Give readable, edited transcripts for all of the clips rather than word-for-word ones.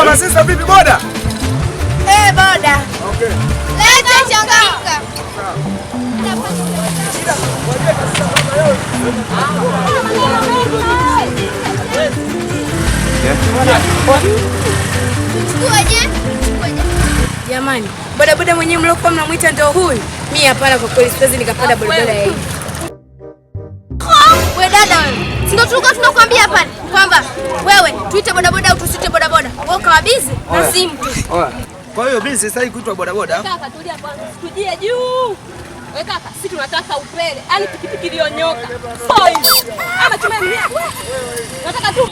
Masisa vipi boda? Boda. Okay. Leta changamka. Jamani, bodaboda mwenyewe mliokuwa mnamwita ndio huyu? Mimi hapana, kwa kweli siwezi nikapanda bodaboda yeye. Wewe dada wewe. Ndio tulikuwa tunakuambia hapa kwamba wewe tuite bodaboda au tusite bodaboda. Wewe kawa busy na simu tu. Kwa hiyo busy sasa kuitwa bodaboda. Kaka tulia kwanza. Tujie juu. Wewe kaka, sisi tunataka upele. Yaani pikipiki iliyonyoka. Ama tumemlia. Nataka tu.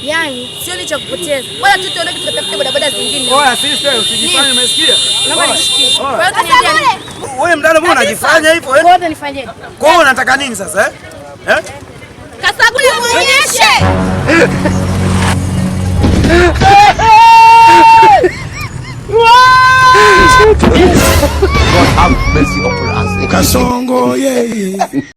Yaani sio ni cha kupoteza. Bora tu tuondoke tukatafute bodaboda zingine. Oya sister, usijifanye umesikia? Naomba nishikie. Kwa hiyo tuniambia. Wewe mdada mbona unajifanya hivyo? Kwa hiyo nifanyeje? Kwa hiyo unataka nini sasa? Kasagule muonyeshe.